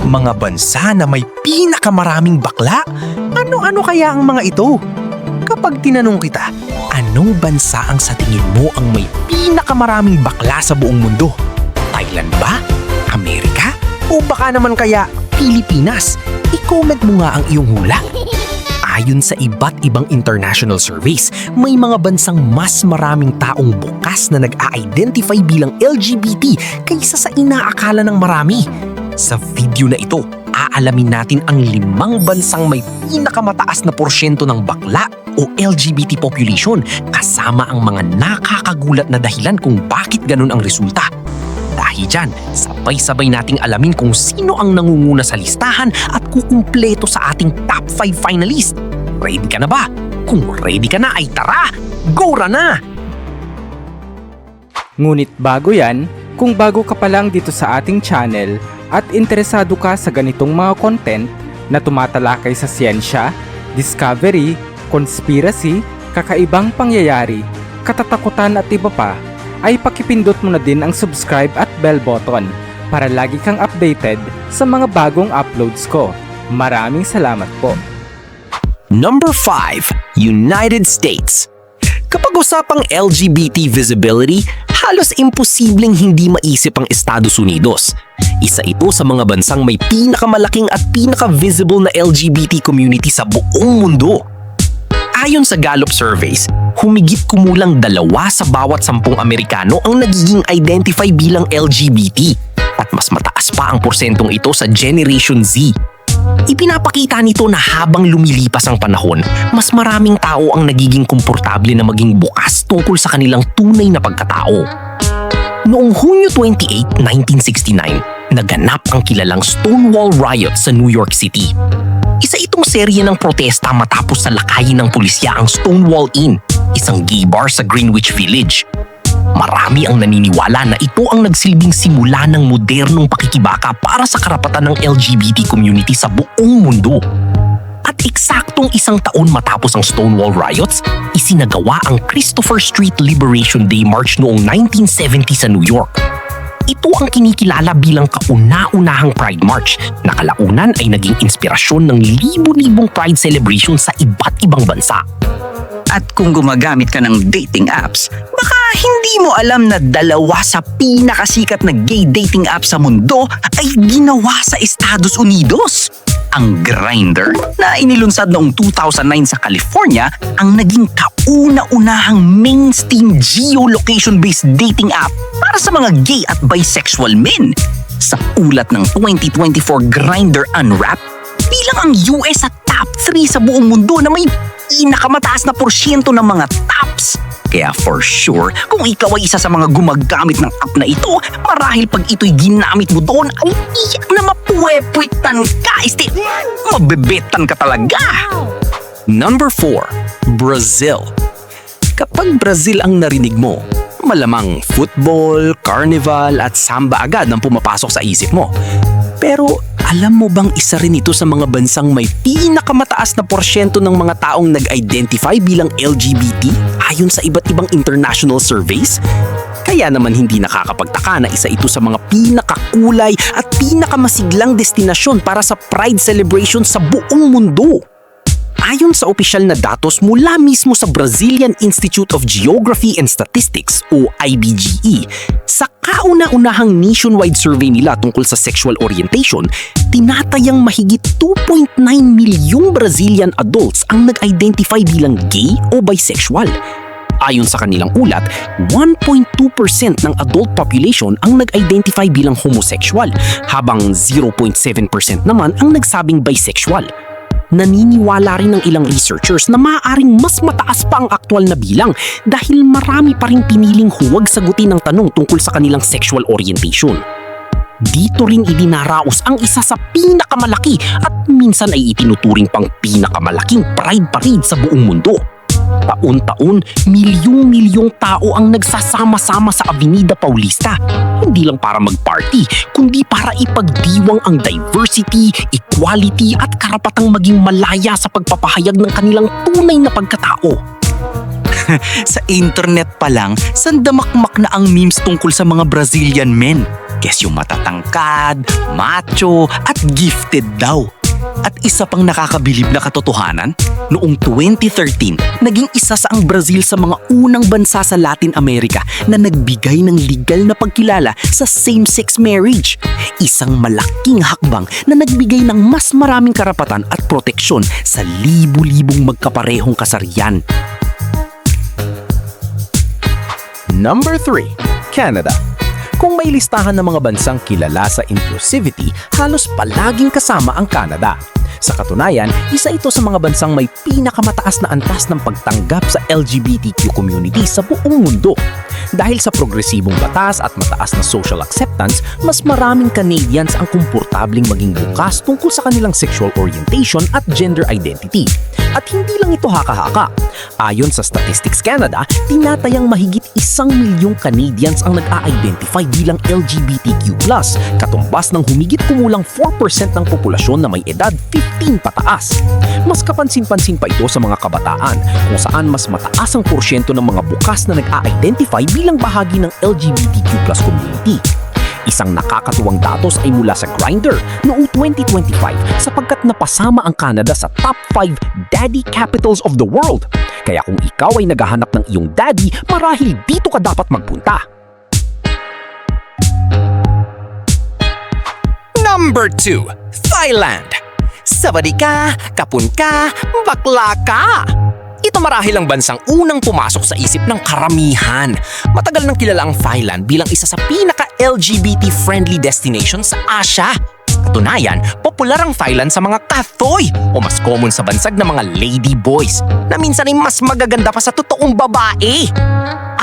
Mga bansa na may pinakamaraming bakla? Ano-ano kaya ang mga ito? Kapag tinanong kita, anong bansa ang sa tingin mo ang may pinakamaraming bakla sa buong mundo? Thailand ba? Amerika? O baka naman kaya Pilipinas? I-comment mo nga ang iyong hula. Ayon sa iba't ibang international surveys, may mga bansang mas maraming taong bukas na nag-a-identify bilang LGBT kaysa sa inaakala ng marami. Sa video na ito, aalamin natin ang 5 bansang may pinakamataas na porsyento ng bakla o LGBT population kasama ang mga nakakagulat na dahilan kung bakit ganun ang resulta. Dahil dyan, sabay-sabay nating alamin kung sino ang nangunguna sa listahan at kukumpleto sa ating top 5 finalist. Ready ka na ba? Kung ready ka na ay tara, go na! Ngunit bago yan, kung bago ka pa lang dito sa ating channel at interesado ka sa ganitong mga content na tumatalakay sa siyensya, discovery, conspiracy, kakaibang pangyayari, katatakutan at iba pa, ay pakipindot mo na din ang subscribe at bell button para lagi kang updated sa mga bagong uploads ko. Maraming salamat po. Number 5. United States. Kapag usapang LGBT visibility, halos imposibleng hindi maisip ang Estados Unidos. Isa ito sa mga bansang may pinakamalaking at pinaka-visible na LGBT community sa buong mundo. Ayon sa Gallup surveys, humigit kumulang 2 sa bawat 10 Amerikano ang nagiging identify bilang LGBT at mas mataas pa ang porsyentong ito sa Generation Z. Ipinapakita nito na habang lumilipas ang panahon, mas maraming tao ang nagiging komportable na maging bukas tungkol sa kanilang tunay na pagkatao. Noong Hunyo 28, 1969, naganap ang kilalang Stonewall Riot sa New York City. Isa itong serye ng protesta matapos salakayin ng pulisya ang Stonewall Inn, isang gay bar sa Greenwich Village. Marami ang naniniwala na ito ang nagsilbing simula ng modernong pakikibaka para sa karapatan ng LGBT community sa buong mundo. At eksaktong 1 taon matapos ang Stonewall Riots, isinagawa ang Christopher Street Liberation Day March noong 1970 sa New York. Ito ang kinikilala bilang kauna-unahang Pride March na kalaunan ay naging inspirasyon ng libo-libong Pride celebration sa iba't ibang bansa. At kung gumagamit ka ng dating apps, baka hindi mo alam na 2 sa pinakasikat na gay dating app sa mundo ay ginawa sa Estados Unidos. Ang Grindr na inilunsad noong 2009 sa California ang naging kauna-unahang mainstream geolocation-based dating app para sa mga gay at bisexual men. Sa ulat ng 2024 Grindr Unwrapped, bilang ang US sa top 3 sa buong mundo na may pinakamataas na porsyento ng mga tops. Kaya for sure, kung ikaw ay isa sa mga gumagamit ng app na ito, marahil pag ito'y ginamit mo doon ay iyak na mapuwepwitan ka. Mabebetan ka talaga. Number 4. Brazil. Kapag Brazil ang narinig mo, malamang football, carnival at samba agad ang pumapasok sa isip mo. Pero alam mo bang isa rin ito sa mga bansang may pinakamataas na porsyento ng mga taong nag-identify bilang LGBT ayon sa iba't ibang international surveys? Kaya naman hindi nakakapagtaka na isa ito sa mga pinakakulay at pinakamasiglang destinasyon para sa Pride celebration sa buong mundo. Ayon sa opisyal na datos mula mismo sa Brazilian Institute of Geography and Statistics o IBGE, sa kauna-unahang nationwide survey nila tungkol sa sexual orientation, tinatayang mahigit 2.9 milyong Brazilian adults ang nag-identify bilang gay o bisexual. Ayon sa kanilang ulat, 1.2% ng adult population ang nag-identify bilang homosexual, habang 0.7% naman ang nagsabing bisexual. Naniniwala rin ng ilang researchers na maaaring mas mataas pa ang aktual na bilang dahil marami pa ring piniling huwag sagutin ang tanong tungkol sa kanilang sexual orientation. Dito rin idinaraos ang isa sa pinakamalaki at minsan ay itinuturing pang pinakamalaking Pride Parade sa buong mundo. Taon-taon, milyong-milyong tao ang nagsasama-sama sa Avenida Paulista. Hindi lang para mag-party, kundi para ipagdiwang ang diversity, equality at karapatang maging malaya sa pagpapahayag ng kanilang tunay na pagkatao. Sa internet pa lang, sandamakmak na ang memes tungkol sa mga Brazilian men. Guess yung matatangkad, macho, at gifted daw. At isa pang nakakabilib na katotohanan, noong 2013, naging isa sa ang Brazil sa mga unang bansa sa Latin America na nagbigay ng legal na pagkilala sa same-sex marriage. Isang malaking hakbang na nagbigay ng mas maraming karapatan at proteksyon sa libu-libong magkaparehong kasarian. Number 3. Canada. Kung may listahan ng mga bansang kilala sa inclusivity, halos palaging kasama ang Canada. Sa katunayan, isa ito sa mga bansang may pinakamataas na antas ng pagtanggap sa LGBTQ community sa buong mundo. Dahil sa progresibong batas at mataas na social acceptance, mas maraming Canadians ang komportabling maging bukas tungkol sa kanilang sexual orientation at gender identity. At hindi lang ito haka-haka. Ayon sa Statistics Canada, tinatayang mahigit 1 milyong Canadians ang nag-a-identify bilang LGBTQ+, katumbas ng humigit kumulang 4% ng populasyon na may edad 15 pataas. Mas kapansin-pansin pa ito sa mga kabataan, kung saan mas mataas ang porsyento ng mga bukas na nag-a-identify bilang bahagi ng LGBTQ+ community. Isang nakakatuwang datos ay mula sa Grindr noong 2025 sapagkat napasama ang Canada sa top 5 daddy capitals of the world. Kaya kung ikaw ay naghahanap ng iyong daddy, marahil dito ka dapat magpunta. Number 2. Thailand. Sabadi ka, kapun ka, bakla ka. Ito marahil ang bansang unang pumasok sa isip ng karamihan. Matagal nang kilala ang Thailand bilang isa sa pinaka-LGBT-friendly destination sa Asia. Katunayan, popular ang Thailand sa mga kathoy o mas common sa bansag na mga lady boys na minsan ay mas magaganda pa sa totoong babae.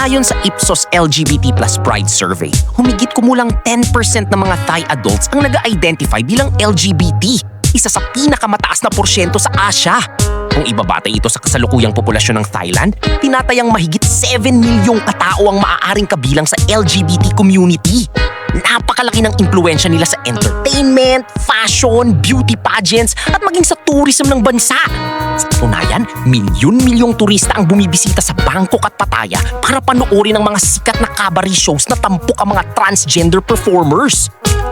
Ayon sa Ipsos LGBT Plus Pride Survey, humigit kumulang 10% ng mga Thai adults ang nag-identify bilang LGBT, isa sa pinakamataas na porsyento sa Asia. Kung ibabatay ito sa kasalukuyang populasyon ng Thailand, tinatayang mahigit 7 milyong katao ang maaaring kabilang sa LGBT community. Napakalaki ng impluwensya nila sa entertainment, fashion, beauty pageants at maging sa tourism ng bansa. Sa katunayan, milyon-milyong turista ang bumibisita sa Bangkok at Pattaya para panoorin ang mga sikat na cabaret shows na tampok ang mga transgender performers.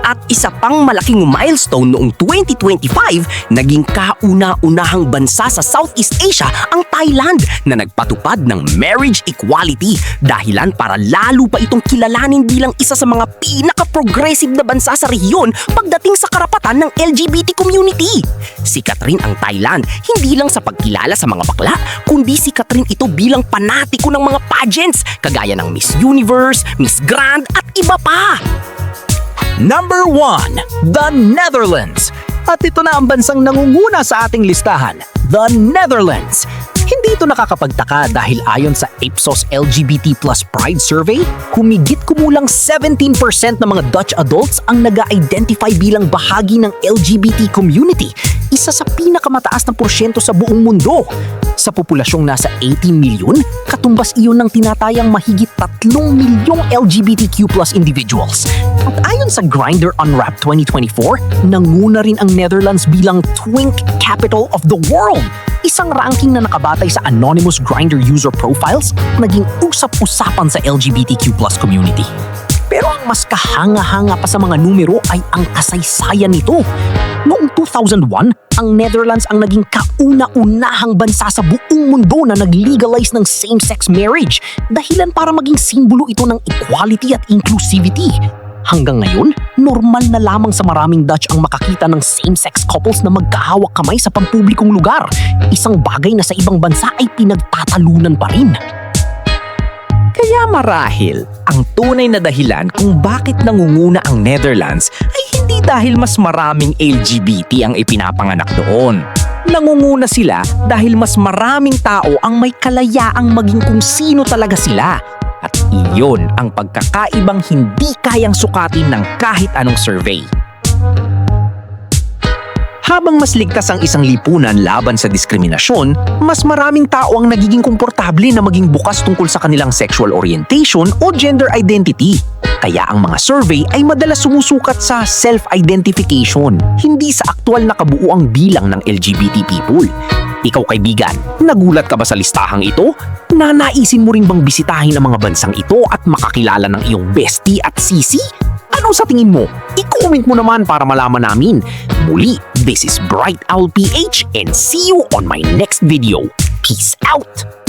At isa pang malaking milestone noong 2025, naging kauna-unahang bansa sa Southeast Asia ang Thailand na nagpatupad ng marriage equality, dahilan para lalo pa itong kilalanin bilang isa sa mga pinaka-progressive na bansa sa rehiyon pagdating sa karapatan ng LGBT community. Sikat rin ang Thailand hindi lang sa pagkilala sa mga bakla, kundi sikat rin ito bilang panatiko ng mga pageants kagaya ng Miss Universe, Miss Grand at iba pa. Number 1. The Netherlands. At ito na ang bansang nangunguna sa ating listahan, the Netherlands. Hindi ito nakakapagtaka dahil ayon sa Ipsos LGBT Plus Pride Survey, humigit kumulang 17% ng mga Dutch adults ang nag-identify bilang bahagi ng LGBT community, isa sa pinakamataas na porsyento sa buong mundo. Sa populasyong nasa 18 milyon, katumbas iyon ng tinatayang mahigit 3 milyong LGBTQ plus individuals. At ayon sa Grindr Unwrapped 2024, nanguna rin ang Netherlands bilang twink capital of the world. Isang ranking na nakabatay sa anonymous Grindr user profiles, naging usap-usapan sa LGBTQ plus community. Pero ang mas kahanga-hanga pa sa mga numero ay ang kasaysayan nito. Noong 2001, ang Netherlands ang naging kauna-unahang bansa sa buong mundo na nag-legalize ng same-sex marriage, dahilan para maging simbolo ito ng equality at inclusivity. Hanggang ngayon, normal na lamang sa maraming Dutch ang makakita ng same-sex couples na magkahawak kamay sa pampublikong lugar, isang bagay na sa ibang bansa ay pinagtatalunan pa rin. Kaya marahil, ang tunay na dahilan kung bakit nangunguna ang Netherlands ay hindi dahil mas maraming LGBT ang ipinapanganak doon. Nangunguna sila dahil mas maraming tao ang may kalayaang maging kung sino talaga sila. At iyon ang pagkakaibang hindi kayang sukatin ng kahit anong survey. Habang mas ligtas ang isang lipunan laban sa diskriminasyon, mas maraming tao ang nagiging komportable na maging bukas tungkol sa kanilang sexual orientation o gender identity. Kaya ang mga survey ay madalas sumusukat sa self-identification, hindi sa aktual na kabuuang bilang ng LGBT people. Ikaw kaibigan, nagulat ka ba sa listahang ito? Nanaisin mo rin bang bisitahin ang mga bansang ito at makakilala ng iyong bestie at sisi? Ano Ano sa tingin mo? I-comment mo naman para malaman namin. Muli, this is Bright Owl PH and see you on my next video. Peace out!